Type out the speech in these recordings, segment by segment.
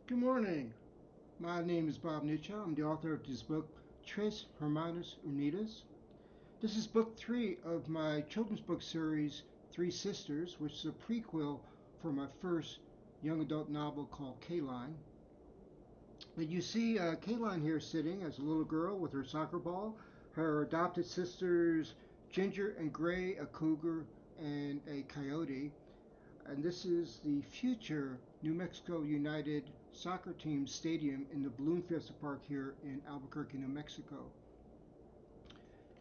Good morning. My name is Bob Nietzsche. I'm the author of this book, TRES HERMANAS UNIDAS. This is book 3 of my children's book series, Three Sisters, which is a prequel for my first young adult novel called Caline. And you see Caline here sitting as a little girl with her soccer ball, her adopted sisters, Ginger and Gray, a cougar, and a coyote. And this is the future New Mexico United soccer team stadium in the Balloon Fiesta Park here in Albuquerque, New Mexico.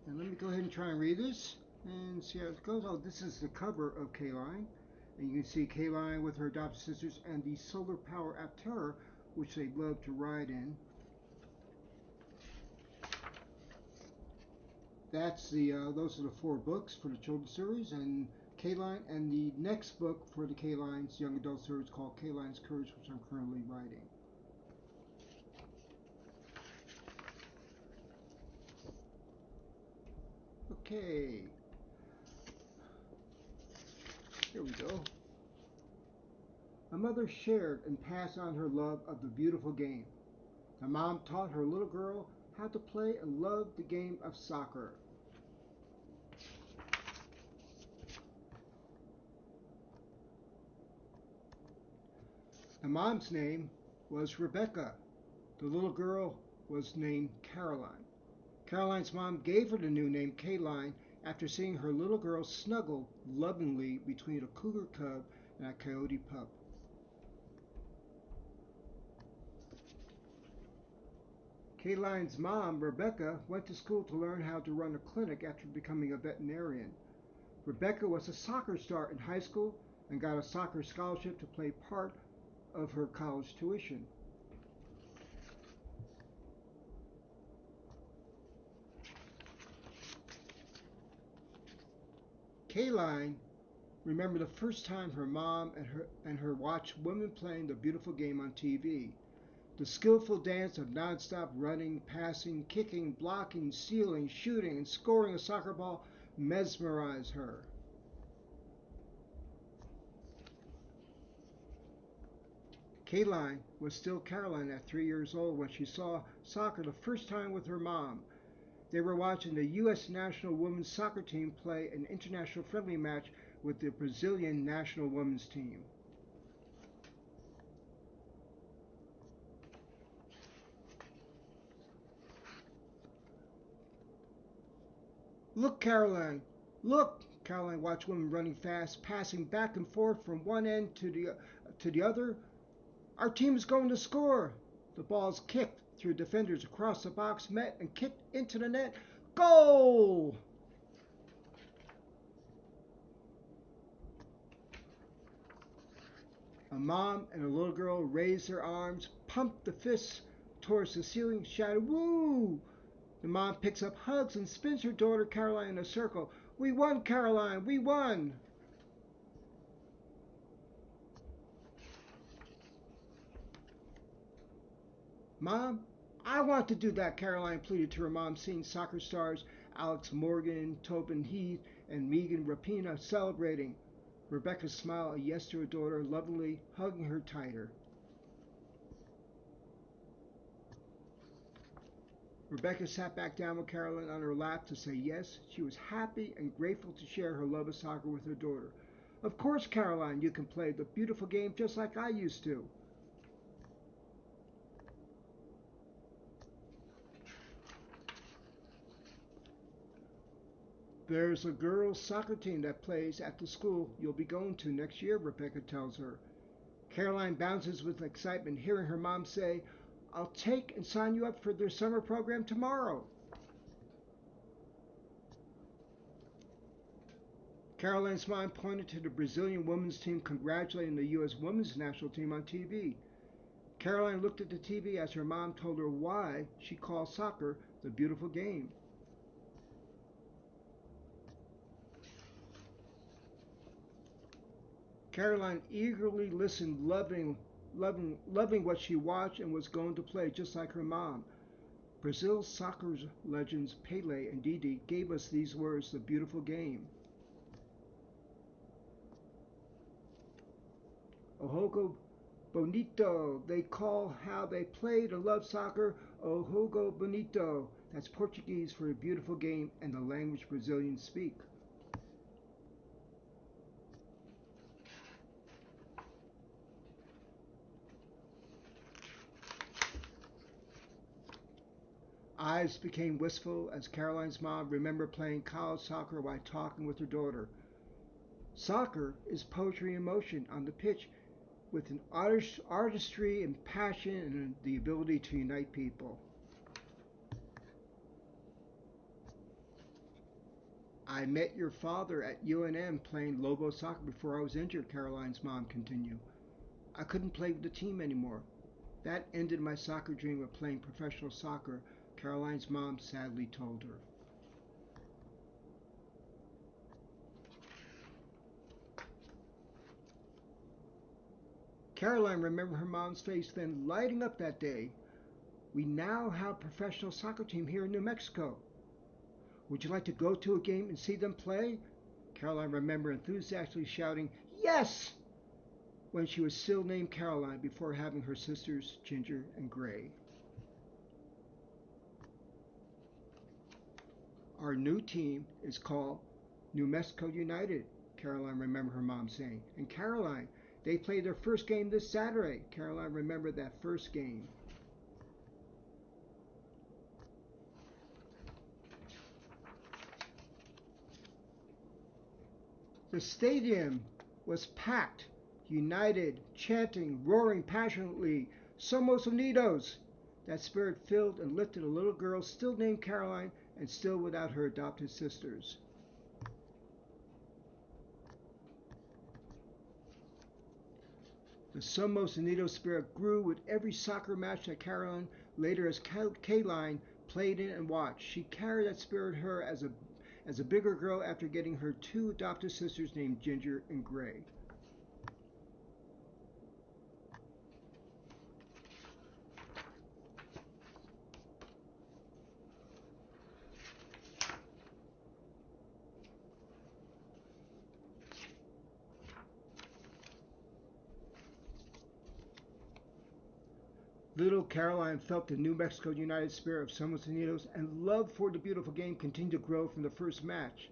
And let me go ahead and try and read this and see how it goes. Oh, this is the cover of Caline. And you can see Caline with her adopted sisters and the solar power Aptera, which they love to ride in. Those are the 4 books for the children's series, and Caline, and the next book for the Caline's young adult series called Caline's Courage, which I'm currently writing. Okay, here we go. A mother shared and passed on her love of the beautiful game. The mom taught her little girl how to play and love the game of soccer. The mom's name was Rebecca. The little girl was named Caroline. Caroline's mom gave her the new name Caline after seeing her little girl snuggle lovingly between a cougar cub and a coyote pup. Caline's mom, Rebecca, went to school to learn how to run a clinic after becoming a veterinarian. Rebecca was a soccer star in high school and got a soccer scholarship to play part of her college tuition. Caline remembered the first time her mom and her watched women playing the beautiful game on TV. The skillful dance of nonstop running, passing, kicking, blocking, stealing, shooting, and scoring a soccer ball mesmerized her. Caline was still Caroline at 3 years old when she saw soccer the first time with her mom. They were watching the U.S. national women's soccer team play an international friendly match with the Brazilian national women's team. Look, Caroline! Look! Caroline watched women running fast, passing back and forth from one end to the other. Our team is going to score. The ball's kicked through defenders across the box, met and kicked into the net. Goal! A mom and a little girl raised their arms, pumped the fists towards the ceiling, shouted, "Woo!" The mom picks up hugs and spins her daughter Caroline in a circle. "We won, Caroline! We won!" "Mom, I want to do that," Caroline pleaded to her mom, seeing soccer stars Alex Morgan, Tobin Heath, and Megan Rapinoe celebrating. Rebecca smiled a yes to her daughter, lovingly hugging her tighter. Rebecca sat back down with Caroline on her lap to say yes. She was happy and grateful to share her love of soccer with her daughter. "Of course, Caroline, you can play the beautiful game just like I used to." "There's a girls' soccer team that plays at the school you'll be going to next year," Rebecca tells her. Caroline bounces with excitement, hearing her mom say, "I'll take and sign you up for their summer program tomorrow." Caroline's mom pointed to the Brazilian women's team congratulating the U.S. women's national team on TV. Caroline looked at the TV as her mom told her why she calls soccer the beautiful game. Caroline eagerly listened, loving what she watched, and was going to play just like her mom. Brazil's soccer legends Pele and Didi gave us these words, the beautiful game. Ohogo bonito. They call how they played and love soccer o jogo bonito. That's Portuguese for a beautiful game and the language Brazilians speak. Eyes became wistful as Caroline's mom remembered playing college soccer while talking with her daughter. Soccer is poetry in motion on the pitch with an artistry and passion and the ability to unite people. I met your father at UNM playing Lobo soccer before I was injured, Caroline's mom continued. I couldn't play with the team anymore. That ended my soccer dream of playing professional soccer, Caroline's mom sadly told her. Caroline remembered her mom's face then lighting up that day. We now have a professional soccer team here in New Mexico. Would you like to go to a game and see them play? Caroline remembered enthusiastically shouting, "Yes!" when she was still named Caroline before having her sisters Ginger and Gray. Our new team is called New Mexico United, Caroline remembered her mom saying. And Caroline, they played their first game this Saturday. Caroline remembered that first game. The stadium was packed, united, chanting, roaring passionately, Somos Unidos! That spirit filled and lifted a little girl still named Caroline and still without her adopted sisters. The Somos Unidos spirit grew with every soccer match that Caroline, later as Caline, played in and watched. She carried that spirit her as a bigger girl after getting her two adopted sisters named Ginger and Gray. Little Caroline felt the New Mexico United spirit of Somos Unidos, and love for the beautiful game continued to grow from the first match.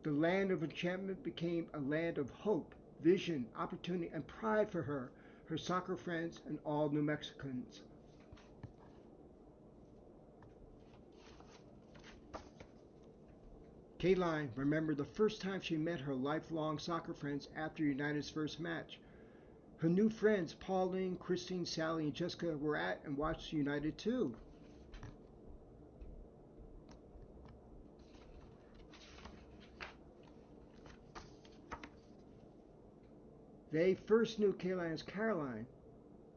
The land of enchantment became a land of hope, vision, opportunity, and pride for her, her soccer friends, and all New Mexicans. Caline remembered the first time she met her lifelong soccer friends after United's first match. Her new friends, Pauline, Christine, Sally, and Jessica, were at and watched United too. They first knew Caline as Caroline.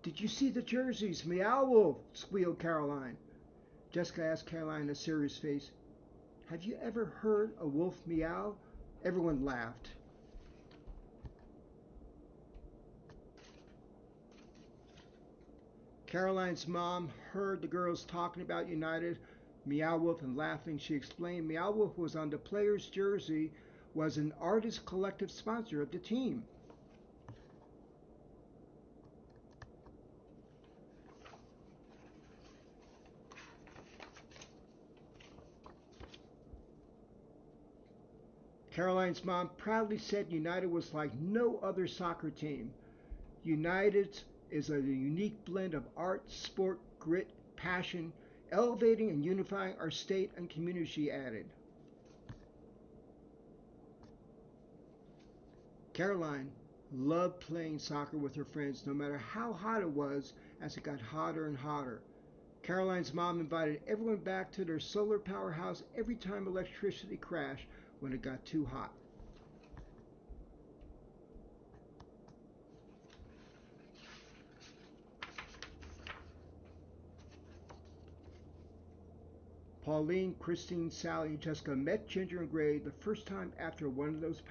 Did you see the jerseys? Meow Wolf, squealed Caroline. Jessica asked Caroline, a serious face, have you ever heard a wolf meow? Everyone laughed. Caroline's mom heard the girls talking about United, Meow Wolf, and laughing. She explained Meow Wolf was on the player's jersey, was an artist collective sponsor of the team. Caroline's mom proudly said United was like no other soccer team. United is a unique blend of art, sport, grit, passion, elevating and unifying our state and community, she added. Caroline loved playing soccer with her friends no matter how hot it was as it got hotter and hotter. Caroline's mom invited everyone back to their solar powerhouse every time electricity crashed when it got too hot. Pauline, Christine, Sally, and Jessica met Ginger and Gray the first time after one of those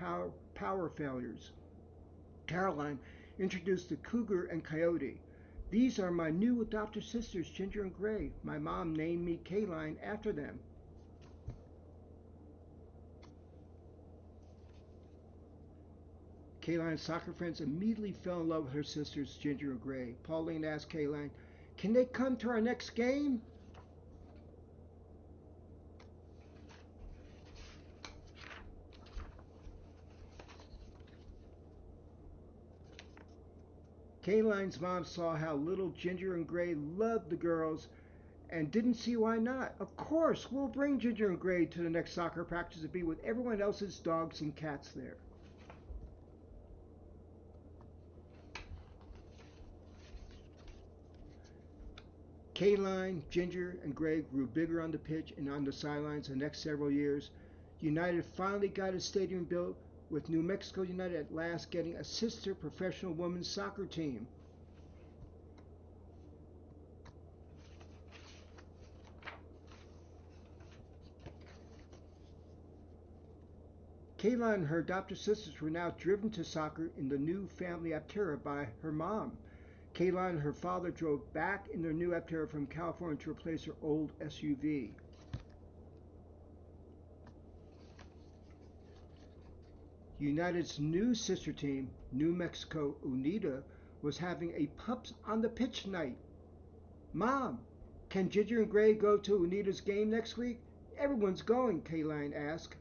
power failures. Caroline introduced the cougar and coyote. These are my new adopted sisters, Ginger and Gray. My mom named me Caline after them. Caline's soccer friends immediately fell in love with her sisters, Ginger and Gray. Pauline asked Caline, "Can they come to our next game?" Caline's mom saw how little Ginger and Gray loved the girls and didn't see why not. "Of course, we'll bring Ginger and Gray to the next soccer practice to be with everyone else's dogs and cats there." Caline, Ginger, and Gray grew bigger on the pitch and on the sidelines the next several years. United finally got a stadium built, with New Mexico United at last getting a sister professional women's soccer team. Caline and her adopted sisters were now driven to soccer in the new family Aptera by her mom. Caline and her father drove back in their new Aptera from California to replace her old SUV. United's new sister team, New Mexico Unida, was having a pups on the pitch night. "Mom, can Ginger and Gray go to Unida's game next week?" "Everyone's going," Caline asked.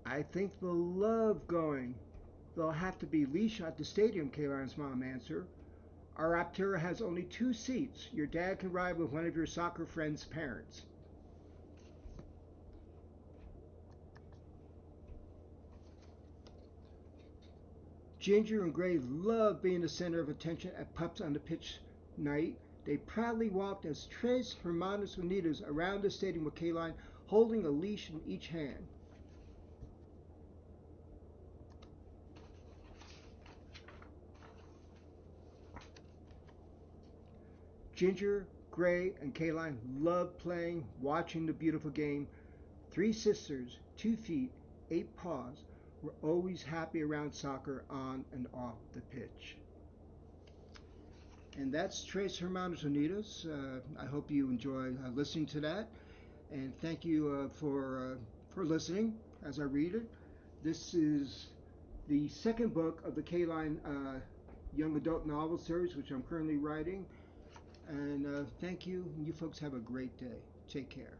"I think they'll love going. They'll have to be leashed at the stadium," Caline's mom answered. "Our Aptera has only 2 seats. Your dad can ride with one of your soccer friends' parents." Ginger and Gray loved being the center of attention at Pups on the Pitch night. They proudly walked as Tres Hermanas Unidas around the stadium with Caline holding a leash in each hand. Ginger, Gray, and Caline loved playing, watching the beautiful game. 3 sisters, 2 feet, 8 paws, were always happy around soccer on and off the pitch. And that's Tres Hermanas Unidas. I hope you enjoy listening to that. And thank you for listening as I read it. This is the second book of the Caline young adult novel series, which I'm currently writing. And thank you. You folks have a great day. Take care.